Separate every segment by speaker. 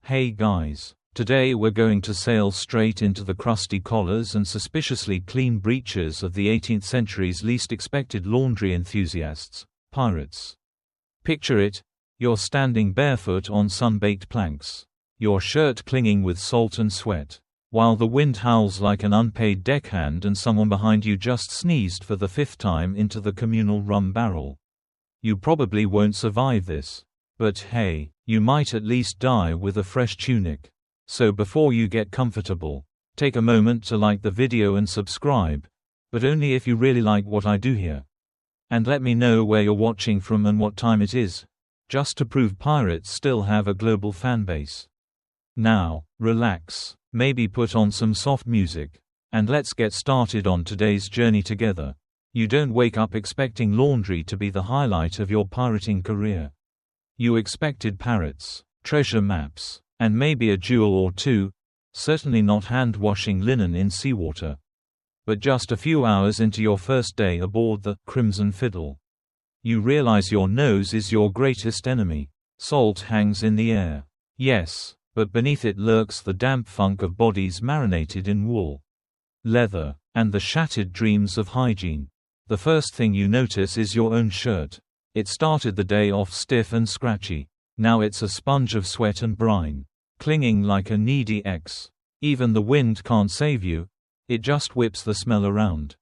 Speaker 1: Hey guys, today we're going to sail straight into the crusty collars and suspiciously clean breeches of the 18th century's least expected laundry enthusiasts, pirates. Picture it, you're standing barefoot on sun-baked planks, your shirt clinging with salt and sweat, while the wind howls like an unpaid deckhand and someone behind you just sneezed for the 5th time into the communal rum barrel. You probably won't survive this. But hey, you might at least die with a fresh tunic. So before you get comfortable, take a moment to like the video and subscribe, but only if you really like what I do here. And let me know where you're watching from and what time it is, just to prove pirates still have a global fanbase. Now, relax, maybe put on some soft music, and let's get started on today's journey together. You don't wake up expecting laundry to be the highlight of your pirating career. You expected parrots, treasure maps, and maybe a jewel or two, certainly not hand-washing linen in seawater. But just a few hours into your first day aboard the Crimson Fiddle, you realize your nose is your greatest enemy. Salt hangs in the air. Yes, but beneath it lurks the damp funk of bodies marinated in wool, leather, and the shattered dreams of hygiene. The first thing you notice is your own shirt. It started the day off stiff and scratchy. Now it's a sponge of sweat and brine, clinging like a needy ex. Even the wind can't save you, it just whips the smell around.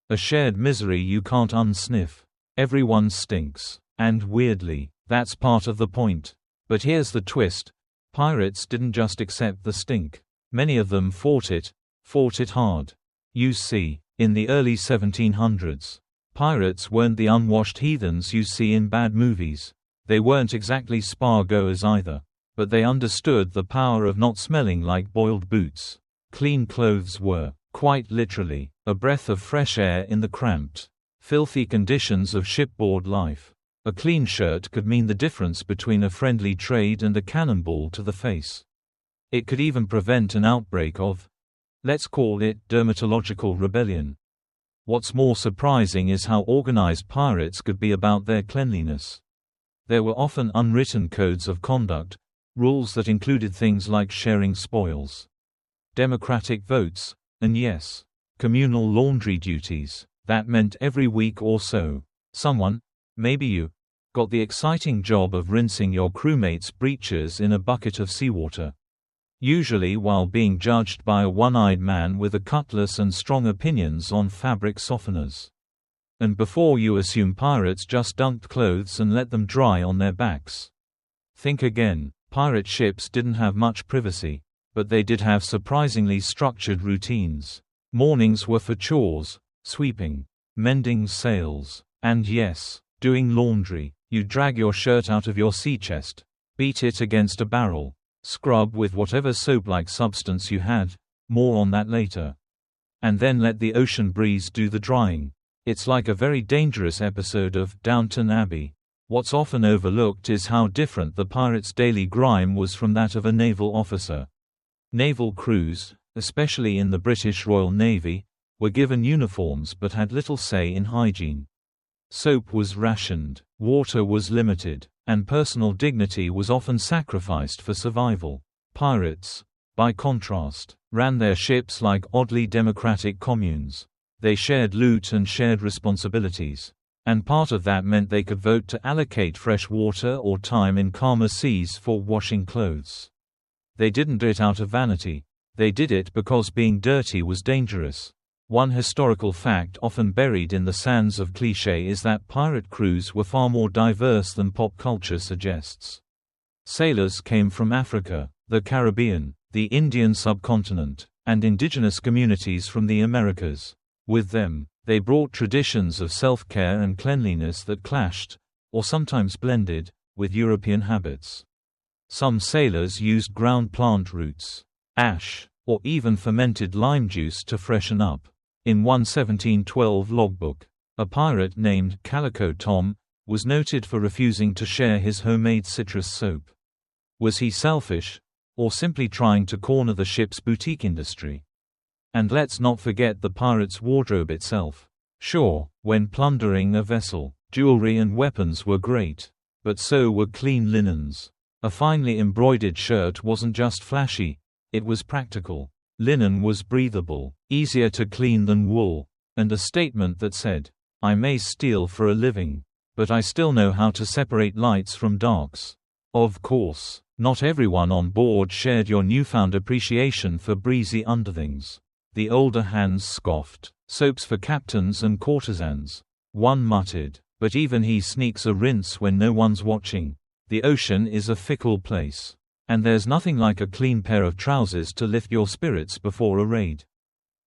Speaker 1: A shared misery you can't unsniff. Everyone stinks. And weirdly, that's part of the point. But here's the twist. Pirates didn't just accept the stink. Many of them fought it hard. You see, in the early 1700s, pirates weren't the unwashed heathens you see in bad movies. They weren't exactly spa-goers either. But they understood the power of not smelling like boiled boots. Clean clothes were, quite literally, a breath of fresh air in the cramped, filthy conditions of shipboard life. A clean shirt could mean the difference between a friendly trade and a cannonball to the face. It could even prevent an outbreak of, let's call it, dermatological rebellion. What's more surprising is how organized pirates could be about their cleanliness. There were often unwritten codes of conduct, rules that included things like sharing spoils, democratic votes, and yes, communal laundry duties. That meant every week or so, someone, maybe you, got the exciting job of rinsing your crewmates' breeches in a bucket of seawater. Usually while being judged by a one-eyed man with a cutlass and strong opinions on fabric softeners. And before you assume pirates just dunked clothes and let them dry on their backs. Think again. Pirate ships didn't have much privacy, but they did have surprisingly structured routines. Mornings were for chores, sweeping, mending sails, and yes, doing laundry. You'd drag your shirt out of your sea chest, beat it against a barrel, scrub with whatever soap-like substance you had, more on that later. And then let the ocean breeze do the drying. It's like a very dangerous episode of Downton Abbey. What's often overlooked is how different the pirate's daily grime was from that of a naval officer. Naval crews, especially in the British Royal Navy, were given uniforms but had little say in hygiene. Soap was rationed, water was limited, and personal dignity was often sacrificed for survival. Pirates, by contrast, ran their ships like oddly democratic communes. They shared loot and shared responsibilities. And part of that meant they could vote to allocate fresh water or time in calmer seas for washing clothes. They didn't do it out of vanity. They did it because being dirty was dangerous. One historical fact often buried in the sands of cliché is that pirate crews were far more diverse than pop culture suggests. Sailors came from Africa, the Caribbean, the Indian subcontinent, and indigenous communities from the Americas. With them, they brought traditions of self-care and cleanliness that clashed, or sometimes blended, with European habits. Some sailors used ground plant roots, ash, or even fermented lime juice to freshen up. In one 1712 logbook, a pirate named Calico Tom was noted for refusing to share his homemade citrus soap. Was he selfish, or simply trying to corner the ship's boutique industry? And let's not forget the pirate's wardrobe itself. Sure, when plundering a vessel, jewelry and weapons were great, but so were clean linens. A finely embroidered shirt wasn't just flashy, it was practical. Linen was breathable, easier to clean than wool, and a statement that said, "I may steal for a living, but I still know how to separate lights from darks." Of course, not everyone on board shared your newfound appreciation for breezy underthings. The older hands scoffed, "Soaps for captains and courtesans." One muttered, "But even he sneaks a rinse when no one's watching." The ocean is a fickle place. And there's nothing like a clean pair of trousers to lift your spirits before a raid.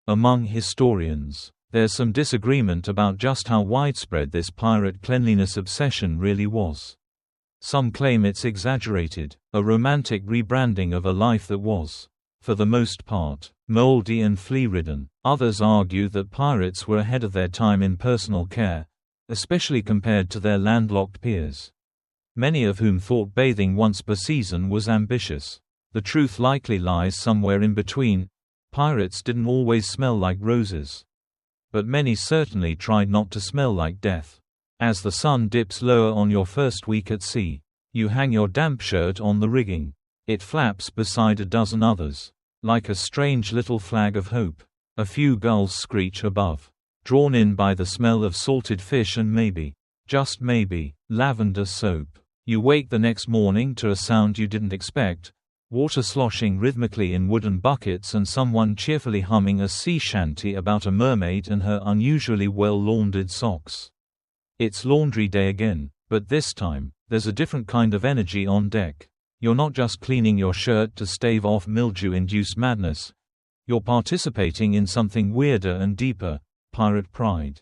Speaker 1: Among historians, there's some disagreement about just how widespread this pirate cleanliness obsession really was. Some claim it's exaggerated, a romantic rebranding of a life that was, for the most part, moldy and flea-ridden. Others argue that pirates were ahead of their time in personal care, especially compared to their landlocked peers, many of whom thought bathing once per season was ambitious. The truth likely lies somewhere in between. Pirates didn't always smell like roses. But many certainly tried not to smell like death. As the sun dips lower on your first week at sea, you hang your damp shirt on the rigging. It flaps beside a dozen others, like a strange little flag of hope. A few gulls screech above, drawn in by the smell of salted fish and maybe, just maybe, lavender soap. You wake the next morning to a sound you didn't expect, water sloshing rhythmically in wooden buckets and someone cheerfully humming a sea shanty about a mermaid and her unusually well-laundered socks. It's laundry day again, but this time, there's a different kind of energy on deck. You're not just cleaning your shirt to stave off mildew-induced madness. You're participating in something weirder and deeper, pirate pride.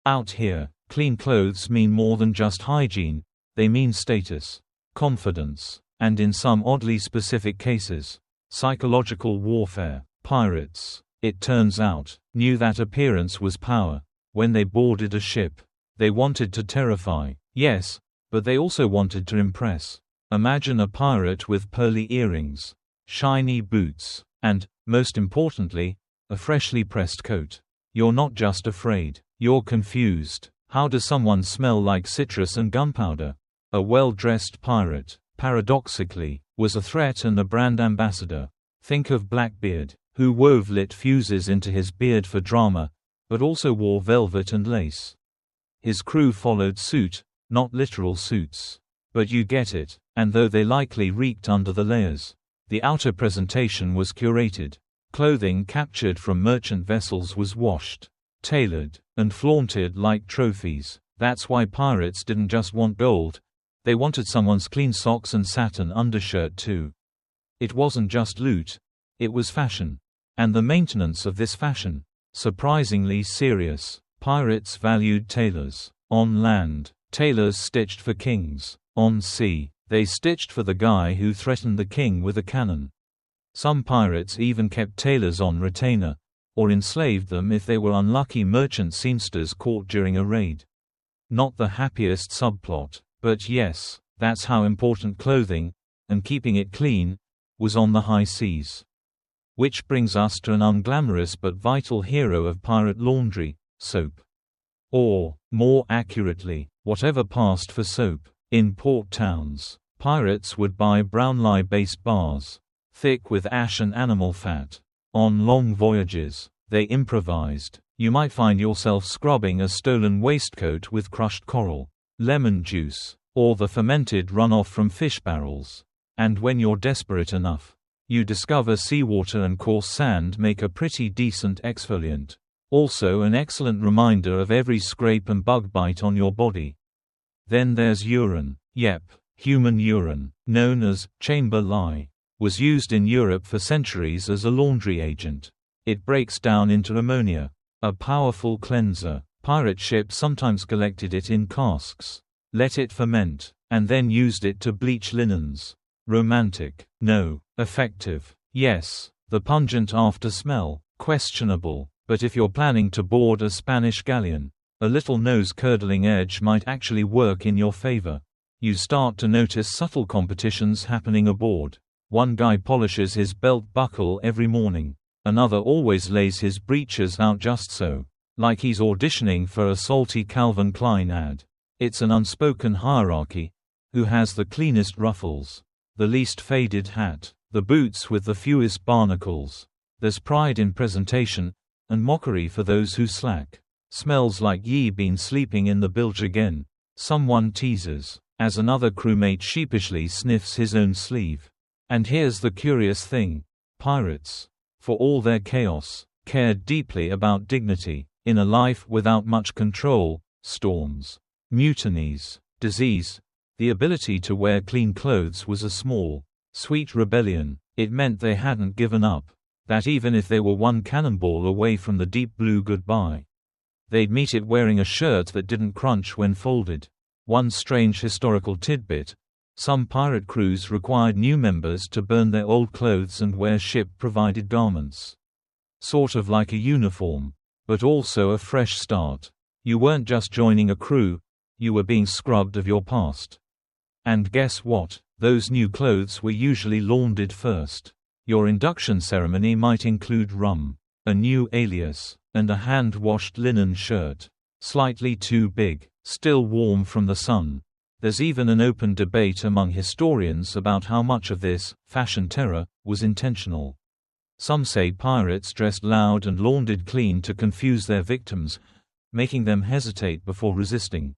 Speaker 1: Out here, clean clothes mean more than just hygiene. They mean status, confidence, and in some oddly specific cases, psychological warfare. Pirates, it turns out, knew that appearance was power. When they boarded a ship, they wanted to terrify, yes, but they also wanted to impress. Imagine a pirate with pearly earrings, shiny boots, and, most importantly, a freshly pressed coat. You're not just afraid, you're confused. How does someone smell like citrus and gunpowder? A well-dressed pirate, paradoxically, was a threat and a brand ambassador. Think of Blackbeard, who wove lit fuses into his beard for drama, but also wore velvet and lace. His crew followed suit, not literal suits. But you get it, and though they likely reeked under the layers, the outer presentation was curated. Clothing captured from merchant vessels was washed, tailored, and flaunted like trophies. That's why pirates didn't just want gold. They wanted someone's clean socks and satin undershirt too. It wasn't just loot, it was fashion. And the maintenance of this fashion, surprisingly serious. Pirates valued tailors. On land, tailors stitched for kings. On sea, they stitched for the guy who threatened the king with a cannon. Some pirates even kept tailors on retainer, or enslaved them if they were unlucky merchant seamsters caught during a raid. Not the happiest subplot. But yes, that's how important clothing, and keeping it clean, was on the high seas. Which brings us to an unglamorous but vital hero of pirate laundry, soap. Or, more accurately, whatever passed for soap. In port towns, pirates would buy brown lye-based bars, thick with ash and animal fat. On long voyages, they improvised. You might find yourself scrubbing a stolen waistcoat with crushed coral, lemon juice, or the fermented runoff from fish barrels. And when you're desperate enough, you discover seawater and coarse sand make a pretty decent exfoliant. Also an excellent reminder of every scrape and bug bite on your body. Then there's urine. Yep, human urine, known as chamber lye, was used in Europe for centuries as a laundry agent. It breaks down into ammonia, a powerful cleanser. Pirate ships sometimes collected it in casks, let it ferment, and then used it to bleach linens. Romantic? No. Effective? Yes. The pungent after smell? Questionable. But if you're planning to board a Spanish galleon, a little nose-curdling edge might actually work in your favor. You start to notice subtle competitions happening aboard. One guy polishes his belt buckle every morning. Another always lays his breeches out just so, like he's auditioning for a salty Calvin Klein ad. It's an unspoken hierarchy. Who has the cleanest ruffles? the least faded hat, the boots with the fewest barnacles. There's pride in presentation, and mockery for those who slack. Smells like ye been sleeping in the bilge again, someone teases, as another crewmate sheepishly sniffs his own sleeve. And here's the curious thing. Pirates, for all their chaos, cared deeply about dignity. In a life without much control, storms, mutinies, disease, the ability to wear clean clothes was a small, sweet rebellion. It meant they hadn't given up, that even if they were one cannonball away from the deep blue goodbye, they'd meet it wearing a shirt that didn't crunch when folded. One strange historical tidbit: some pirate crews required new members to burn their old clothes and wear ship-provided garments. Sort of like a uniform, but also a fresh start. You weren't just joining a crew, you were being scrubbed of your past. And guess what? Those new clothes were usually laundered first. Your induction ceremony might include rum, a new alias, and a hand-washed linen shirt. Slightly too big, still warm from the sun. There's even an open debate among historians about how much of this fashion terror was intentional. Some say pirates dressed loud and laundered clean to confuse their victims, making them hesitate before resisting,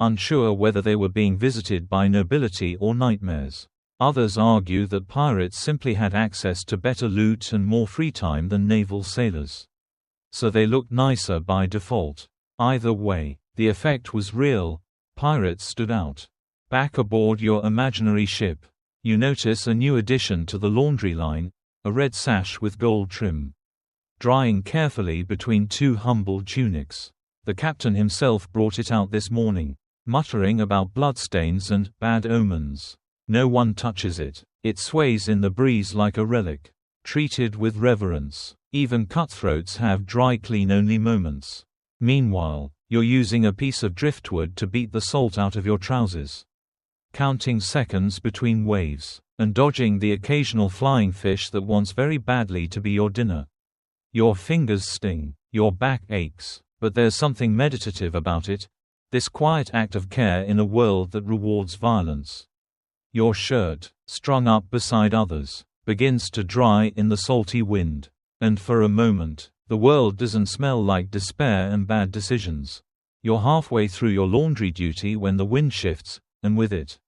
Speaker 1: unsure whether they were being visited by nobility or nightmares. Others argue that pirates simply had access to better loot and more free time than naval sailors, so they looked nicer by default. Either way, the effect was real. Pirates stood out. Back aboard your imaginary ship, you notice a new addition to the laundry line, a red sash with gold trim, drying carefully between two humble tunics. The captain himself brought it out this morning, muttering about bloodstains and bad omens. No one touches it. It sways in the breeze like a relic, treated with reverence. Even cutthroats have dry clean-only moments. Meanwhile, you're using a piece of driftwood to beat the salt out of your trousers, counting seconds between waves, and dodging the occasional flying fish that wants very badly to be your dinner. Your fingers sting, your back aches, but there's something meditative about it, this quiet act of care in a world that rewards violence. Your shirt, strung up beside others, begins to dry in the salty wind, and for a moment, the world doesn't smell like despair and bad decisions. You're halfway through your laundry duty when the wind shifts, and with it,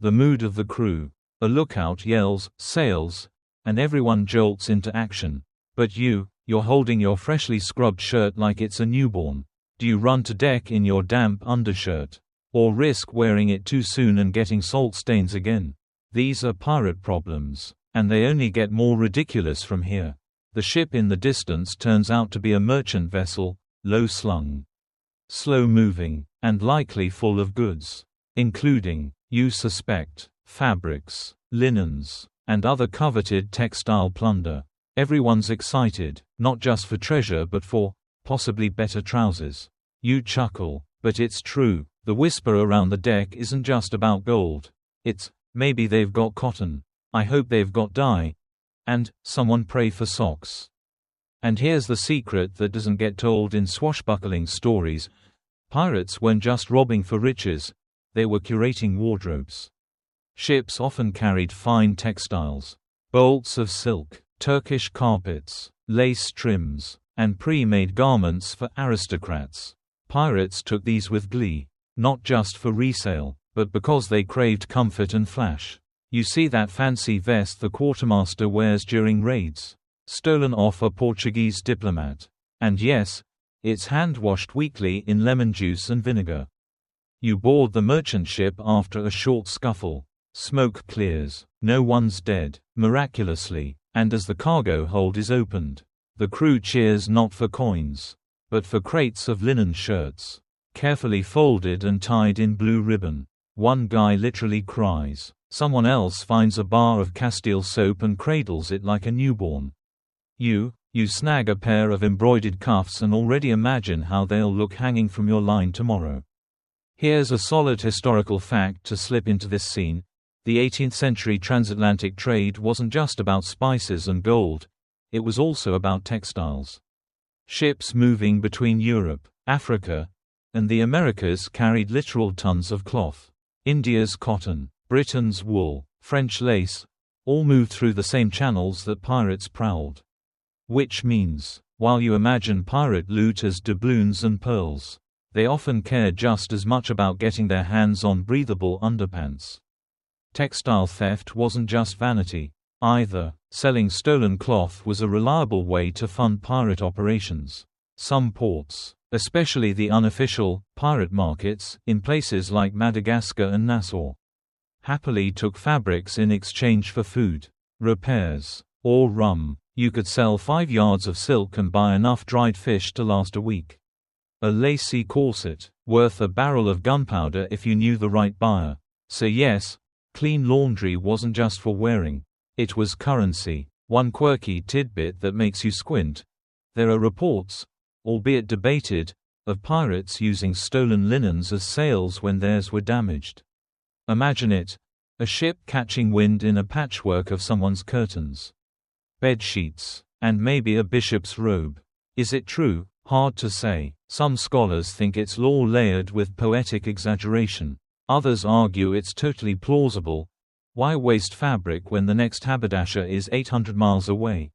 Speaker 1: the mood of the crew. A lookout yells, "Sails!" and everyone jolts into action. But you're holding your freshly scrubbed shirt like it's a newborn. Do you run to deck in your damp undershirt, or risk wearing it too soon and getting salt stains again? These are pirate problems, and they only get more ridiculous from here. The ship in the distance turns out to be a merchant vessel, low-slung, slow-moving, and likely full of goods, including, you suspect, fabrics, linens, and other coveted textile plunder. Everyone's excited, not just for treasure but for, possibly better trousers. You chuckle, but it's true. The whisper around the deck isn't just about gold. It's, maybe they've got cotton, I hope they've got dye, and, someone pray for socks. And here's the secret that doesn't get told in swashbuckling stories. Pirates weren't just robbing for riches, they were curating wardrobes. Ships often carried fine textiles, bolts of silk, Turkish carpets, lace trims, and pre-made garments for aristocrats. Pirates took these with glee, not just for resale, but because they craved comfort and flash. You see that fancy vest the quartermaster wears during raids, stolen off a Portuguese diplomat. And yes, it's hand-washed weekly in lemon juice and vinegar. You board the merchant ship after a short scuffle. Smoke clears, no one's dead, miraculously, and as the cargo hold is opened, the crew cheers not for coins, but for crates of linen shirts, carefully folded and tied in blue ribbon. One guy literally cries. Someone else finds a bar of Castile soap and cradles it like a newborn. You snag a pair of embroidered cuffs and already imagine how they'll look hanging from your line tomorrow. Here's a solid historical fact to slip into this scene. The 18th century transatlantic trade wasn't just about spices and gold, it was also about textiles. Ships moving between Europe, Africa, and the Americas carried literal tons of cloth. India's cotton, Britain's wool, French lace, all moved through the same channels that pirates prowled. Which means, while you imagine pirate loot as doubloons and pearls, they often care just as much about getting their hands on breathable underpants. Textile theft wasn't just vanity, either. Selling stolen cloth was a reliable way to fund pirate operations. Some ports, especially the unofficial, pirate markets, in places like Madagascar and Nassau, happily took fabrics in exchange for food, repairs, or rum. You could sell 5 yards of silk and buy enough dried fish to last a week. A lacy corset, worth a barrel of gunpowder if you knew the right buyer. So yes, clean laundry wasn't just for wearing. It was currency. One quirky tidbit that makes you squint. There are reports, albeit debated, of pirates using stolen linens as sails when theirs were damaged. Imagine it, a ship catching wind in a patchwork of someone's curtains, bed sheets, and maybe a bishop's robe. Is it true? Hard to say. Some scholars think it's lore layered with poetic exaggeration. Others argue it's totally plausible. Why waste fabric when the next haberdasher is 800 miles away?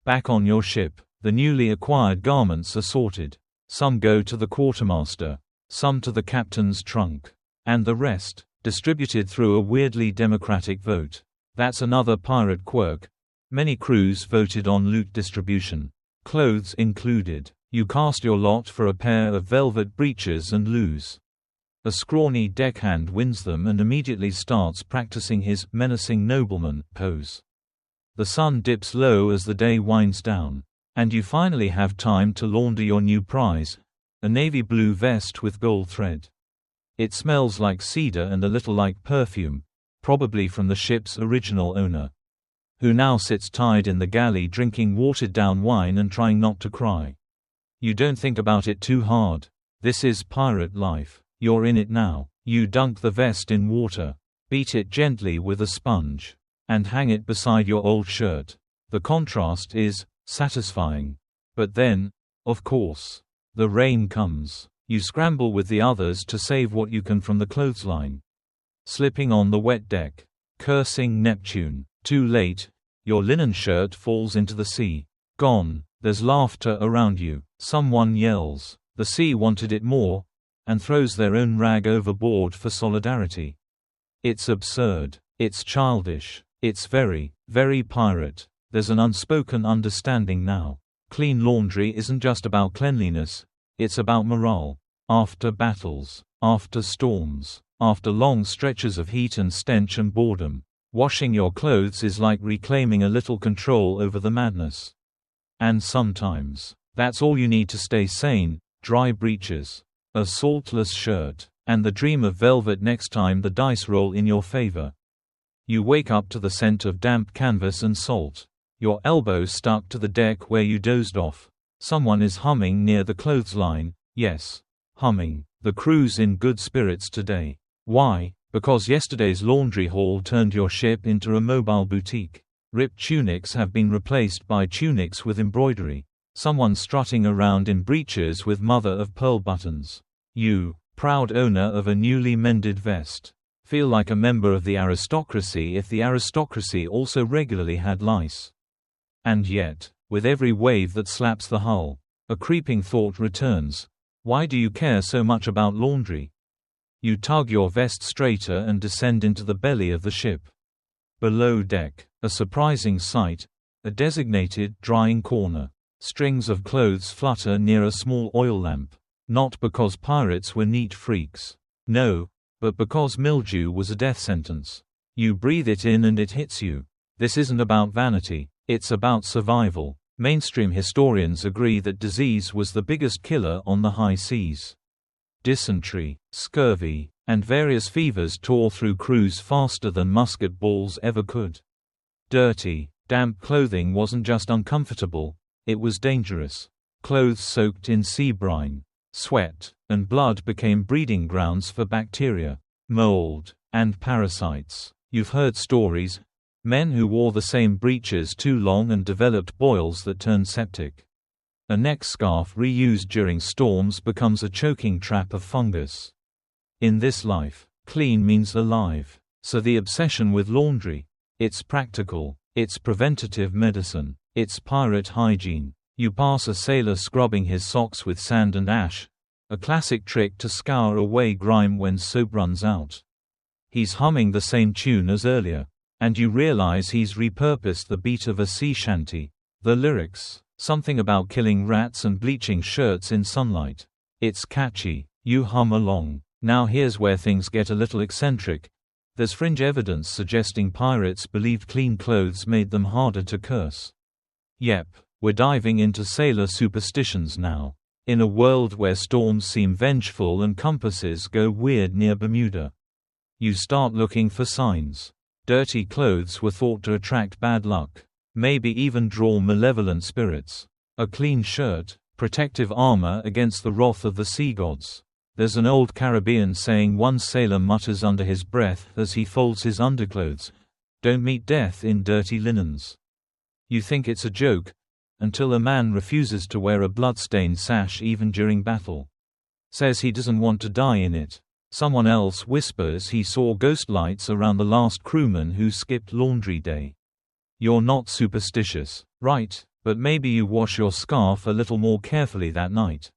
Speaker 1: Back on your ship, the newly acquired garments are sorted. Some go to the quartermaster, some to the captain's trunk, and the rest, distributed through a weirdly democratic vote. That's another pirate quirk. Many crews voted on loot distribution, clothes included. You cast your lot for a pair of velvet breeches and lose. A scrawny deckhand wins them and immediately starts practicing his menacing nobleman pose. The sun dips low as the day winds down, and you finally have time to launder your new prize, a navy blue vest with gold thread. It smells like cedar and a little like perfume, probably from the ship's original owner, who now sits tied in the galley drinking watered-down wine and trying not to cry. You don't think about it too hard. This is pirate life. You're in it now. You dunk the vest in water, beat it gently with a sponge, and hang it beside your old shirt. The contrast is satisfying. But then, of course, the rain comes. You scramble with the others to save what you can from the clothesline, slipping on the wet deck, cursing Neptune. Too late, your linen shirt falls into the sea. Gone. There's laughter around you. Someone yells, "The sea wanted it more," and throws their own rag overboard for solidarity. It's absurd. It's childish. It's very, very pirate. There's an unspoken understanding now. Clean laundry isn't just about cleanliness, it's about morale. After battles, after storms, after long stretches of heat and stench and boredom, washing your clothes is like reclaiming a little control over the madness. And sometimes, that's all you need to stay sane: dry breeches, a saltless shirt, and the dream of velvet next time the dice roll in your favor. You wake up to the scent of damp canvas and salt. Your elbow stuck to the deck where you dozed off. Someone is humming near the clothesline. Yes, humming. The crew's in good spirits today. Why? Because yesterday's laundry haul turned your ship into a mobile boutique. Ripped tunics have been replaced by tunics with embroidery. Someone strutting around in breeches with mother-of-pearl buttons. You, proud owner of a newly mended vest, feel like a member of the aristocracy if the aristocracy also regularly had lice. And yet, with every wave that slaps the hull, a creeping thought returns. Why do you care so much about laundry? You tug your vest straighter and descend into the belly of the ship. Below deck, a surprising sight, a designated drying corner. Strings of clothes flutter near a small oil lamp. Not because pirates were neat freaks. No, but because mildew was a death sentence. You breathe it in and it hits you. This isn't about vanity, it's about survival. Mainstream historians agree that disease was the biggest killer on the high seas. Dysentery, scurvy, and various fevers tore through crews faster than musket balls ever could. Dirty, damp clothing wasn't just uncomfortable, it was dangerous. Clothes soaked in sea brine, sweat, and blood became breeding grounds for bacteria, mold, and parasites. You've heard stories. Men who wore the same breeches too long and developed boils that turned septic. A neck scarf reused during storms becomes a choking trap of fungus. In this life, clean means alive. So the obsession with laundry. It's practical. It's preventative medicine. It's pirate hygiene. You pass a sailor scrubbing his socks with sand and ash, a classic trick to scour away grime when soap runs out. He's humming the same tune as earlier, and you realize he's repurposed the beat of a sea shanty. The lyrics, something about killing rats and bleaching shirts in sunlight. It's catchy. You hum along. Now here's where things get a little eccentric. There's fringe evidence suggesting pirates believed clean clothes made them harder to curse. Yep, we're diving into sailor superstitions now. In a world where storms seem vengeful and compasses go weird near Bermuda, you start looking for signs. Dirty clothes were thought to attract bad luck, maybe even draw malevolent spirits. A clean shirt, protective armor against the wrath of the sea gods. There's an old Caribbean saying one sailor mutters under his breath as he folds his underclothes, "Don't meet death in dirty linens." You think it's a joke, until a man refuses to wear a blood-stained sash even during battle. Says he doesn't want to die in it. Someone else whispers he saw ghost lights around the last crewman who skipped laundry day. You're not superstitious, right? But maybe you wash your scarf a little more carefully that night.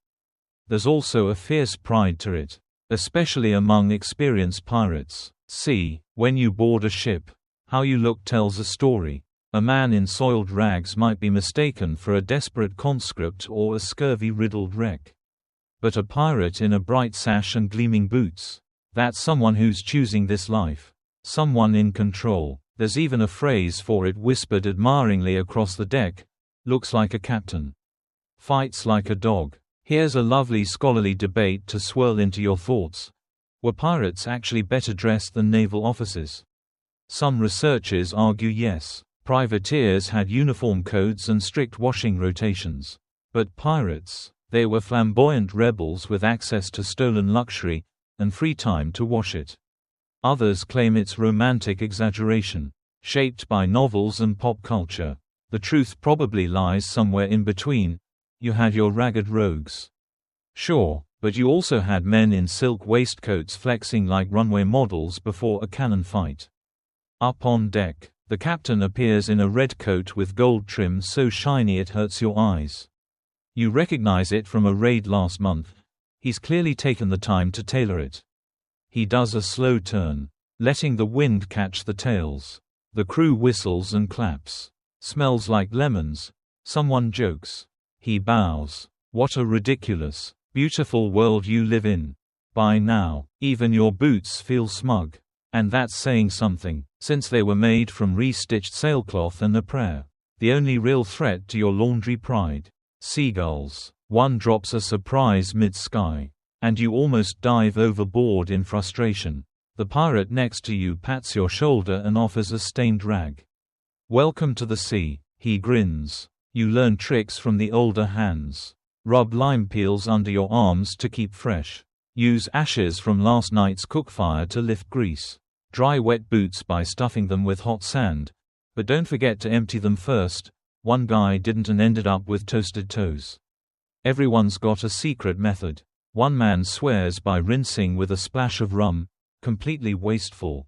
Speaker 1: There's also a fierce pride to it, especially among experienced pirates. See, when you board a ship, how you look tells a story. A man in soiled rags might be mistaken for a desperate conscript or a scurvy-riddled wreck. But a pirate in a bright sash and gleaming boots, that's someone who's choosing this life. Someone in control. There's even a phrase for it whispered admiringly across the deck, "Looks like a captain. Fights like a dog." Here's a lovely scholarly debate to swirl into your thoughts. Were pirates actually better dressed than naval officers? Some researchers argue yes. Privateers had uniform codes and strict washing rotations. But pirates, they were flamboyant rebels with access to stolen luxury, and free time to wash it. Others claim it's romantic exaggeration, shaped by novels and pop culture. The truth probably lies somewhere in between. You had your ragged rogues. Sure, but you also had men in silk waistcoats flexing like runway models before a cannon fight. Up on deck, the captain appears in a red coat with gold trim so shiny it hurts your eyes. You recognize it from a raid last month. He's clearly taken the time to tailor it. He does a slow turn, letting the wind catch the tails. The crew whistles and claps. Smells like lemons. Someone jokes. He bows. What a ridiculous, beautiful world you live in. By now, even your boots feel smug. And that's saying something, since they were made from re-stitched sailcloth and a prayer. The only real threat to your laundry pride. Seagulls. One drops a surprise mid-sky, and you almost dive overboard in frustration. The pirate next to you pats your shoulder and offers a stained rag. "Welcome to the sea," he grins. You learn tricks from the older hands. Rub lime peels under your arms to keep fresh. Use ashes from last night's cookfire to lift grease. Dry wet boots by stuffing them with hot sand. But don't forget to empty them first. One guy didn't and ended up with toasted toes. Everyone's got a secret method. One man swears by rinsing with a splash of rum. Completely wasteful.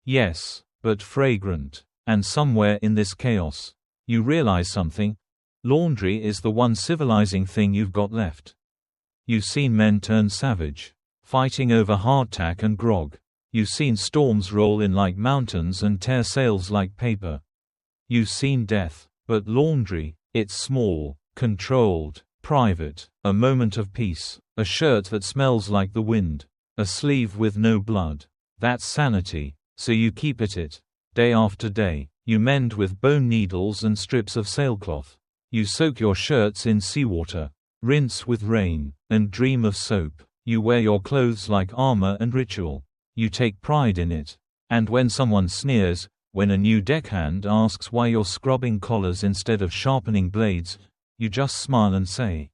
Speaker 1: Yes, but fragrant. And somewhere in this chaos, you realize something. Laundry is the one civilizing thing you've got left. You've seen men turn savage, fighting over hardtack and grog. You've seen storms roll in like mountains and tear sails like paper. You've seen death. But laundry, it's small, controlled, private, a moment of peace, a shirt that smells like the wind, a sleeve with no blood. That's sanity. So you keep at it. Day after day, you mend with bone needles and strips of sailcloth. You soak your shirts in seawater, rinse with rain, and dream of soap. You wear your clothes like armor and ritual. You take pride in it. And when someone sneers, when a new deckhand asks why you're scrubbing collars instead of sharpening blades, you just smile and say,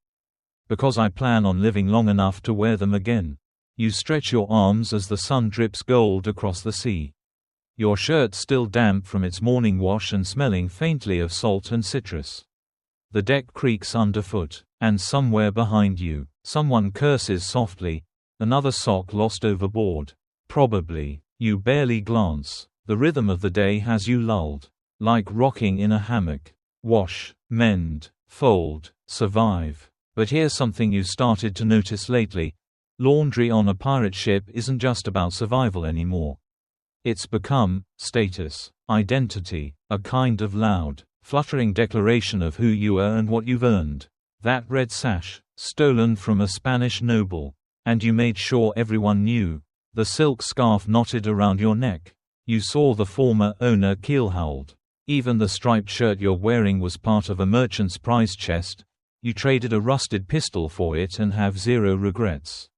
Speaker 1: "Because I plan on living long enough to wear them again." You stretch your arms as the sun drips gold across the sea. Your shirt still damp from its morning wash and smelling faintly of salt and citrus. The deck creaks underfoot, and somewhere behind you, someone curses softly, another sock lost overboard. Probably. You barely glance. The rhythm of the day has you lulled. Like rocking in a hammock. Wash, mend, fold, survive. But here's something you've started to notice lately. Laundry on a pirate ship isn't just about survival anymore. It's become status, identity, a kind of loud, fluttering declaration of who you are and what you've earned. That red sash, stolen from a Spanish noble. And you made sure everyone knew. The silk scarf knotted around your neck. You saw the former owner keelhauled. Even the striped shirt you're wearing was part of a merchant's prize chest. You traded a rusted pistol for it and have zero regrets.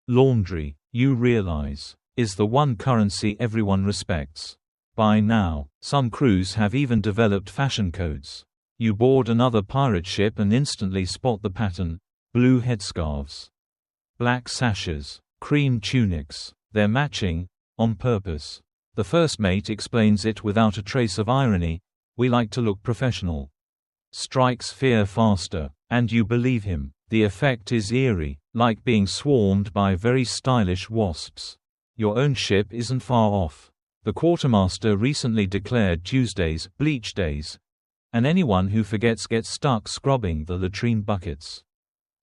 Speaker 1: Laundry, you realize, is the one currency everyone respects. By now, some crews have even developed fashion codes. You board another pirate ship and instantly spot the pattern: blue headscarves, black sashes, cream tunics. They're matching, on purpose. The first mate explains it without a trace of irony: we like to look professional. Strikes fear faster, and you believe him. The effect is eerie, like being swarmed by very stylish wasps. Your own ship isn't far off. The quartermaster recently declared Tuesdays bleach days, and anyone who forgets gets stuck scrubbing the latrine buckets.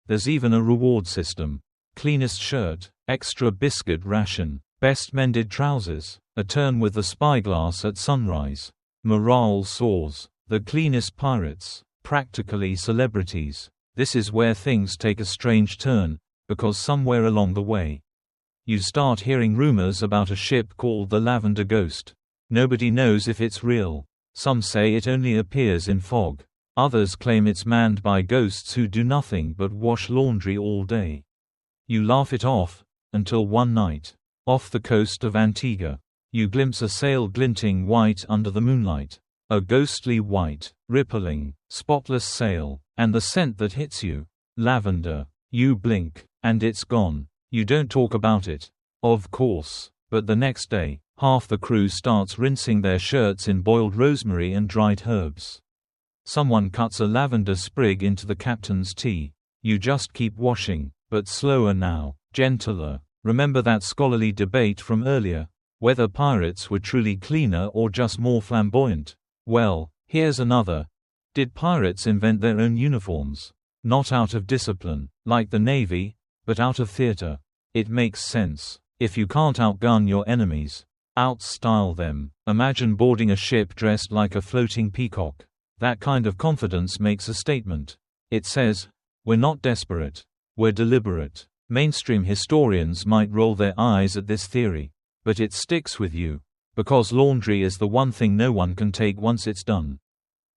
Speaker 1: There's even a reward system: cleanest shirt, extra biscuit ration, best mended trousers, a turn with the spyglass at sunrise. Morale soars. The cleanest pirates, practically celebrities. This is where things take a strange turn, because somewhere along the way, you start hearing rumors about a ship called the Lavender Ghost. Nobody knows if it's real. Some say it only appears in fog. Others claim it's manned by ghosts who do nothing but wash laundry all day. You laugh it off, until one night, off the coast of Antigua, you glimpse a sail glinting white under the moonlight. A ghostly white, rippling, spotless sail, and the scent that hits you: lavender. You blink, and it's gone. You don't talk about it, of course, but the next day, half the crew starts rinsing their shirts in boiled rosemary and dried herbs. Someone cuts a lavender sprig into the captain's tea. You just keep washing, but slower now, gentler. Remember that scholarly debate from earlier, whether pirates were truly cleaner or just more flamboyant? Well, here's another. Did pirates invent their own uniforms? Not out of discipline, like the Navy, but out of theater. It makes sense. If you can't outgun your enemies, outstyle them. Imagine boarding a ship dressed like a floating peacock. That kind of confidence makes a statement. It says, we're not desperate, we're deliberate. Mainstream historians might roll their eyes at this theory, but it sticks with you. Because laundry is the one thing no one can take once it's done.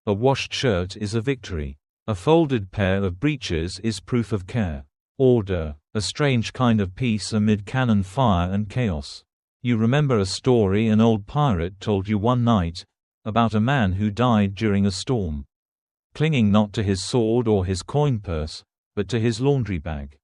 Speaker 1: A washed shirt is a victory. A folded pair of breeches is proof of care. Order, a strange kind of peace amid cannon fire and chaos. You remember a story an old pirate told you one night, about a man who died during a storm, clinging not to his sword or his coin purse, but to his laundry bag.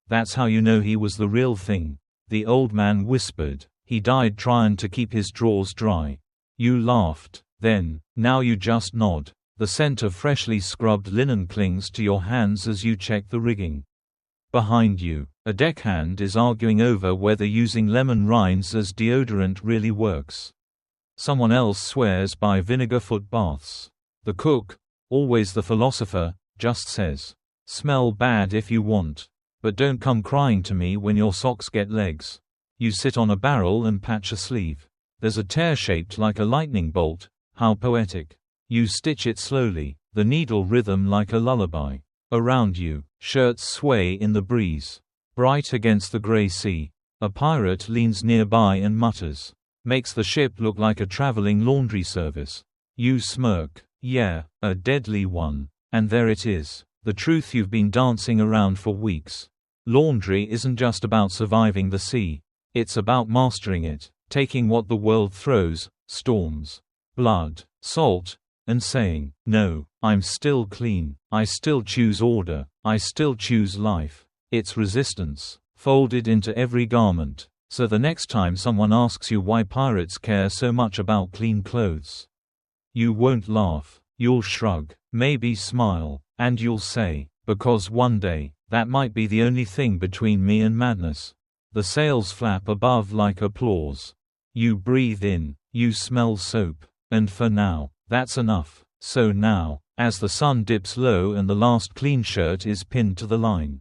Speaker 1: That's how you know he was the real thing. The old man whispered, he died trying to keep his drawers dry. You laughed. Then, now you just nod. The scent of freshly scrubbed linen clings to your hands as you check the rigging. Behind you, a deckhand is arguing over whether using lemon rinds as deodorant really works. Someone else swears by vinegar foot baths. The cook, always the philosopher, just says, smell bad if you want, but don't come crying to me when your socks get legs. You sit on a barrel and patch a sleeve. There's a tear shaped like a lightning bolt. How poetic. You stitch it slowly, the needle rhythm like a lullaby. Around you, shirts sway in the breeze. Bright against the gray sea, a pirate leans nearby and mutters. Makes the ship look like a traveling laundry service. You smirk. Yeah, a deadly one. And there it is, the truth you've been dancing around for weeks. Laundry isn't just about surviving the sea. It's about mastering it, taking what the world throws, storms, blood, salt, and saying, no, I'm still clean, I still choose order, I still choose life. It's resistance, folded into every garment. So the next time someone asks you why pirates care so much about clean clothes, you won't laugh, you'll shrug, maybe smile, and you'll say, because one day, that might be the only thing between me and madness. The sails flap above like applause. You breathe in, you smell soap. And for now, that's enough. So now, as the sun dips low and the last clean shirt is pinned to the line,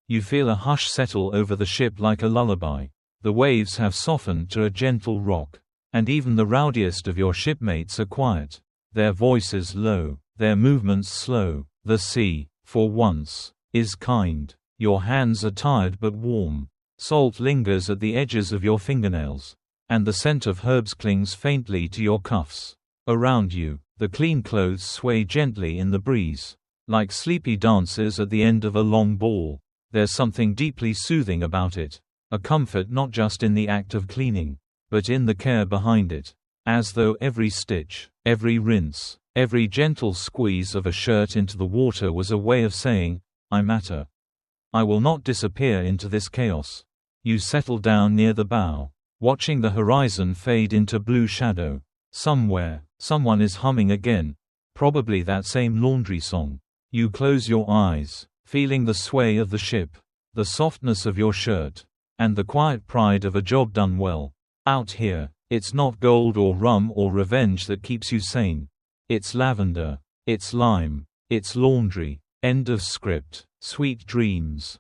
Speaker 1: you feel a hush settle over the ship like a lullaby. The waves have softened to a gentle rock, and even the rowdiest of your shipmates are quiet, their voices low, their movements slow. The sea, for once, is kind. Your hands are tired but warm. Salt lingers at the edges of your fingernails, and the scent of herbs clings faintly to your cuffs. Around you, the clean clothes sway gently in the breeze, like sleepy dancers at the end of a long ball. There's something deeply soothing about it, a comfort not just in the act of cleaning, but in the care behind it, as though every stitch, every rinse, every gentle squeeze of a shirt into the water was a way of saying, I matter. I will not disappear into this chaos. You settle down near the bow, watching the horizon fade into blue shadow. Somewhere, someone is humming again, probably that same laundry song. You close your eyes, feeling the sway of the ship, the softness of your shirt, and the quiet pride of a job done well. Out here, it's not gold or rum or revenge that keeps you sane. It's lavender, it's lime, it's laundry. End of script. Sweet dreams.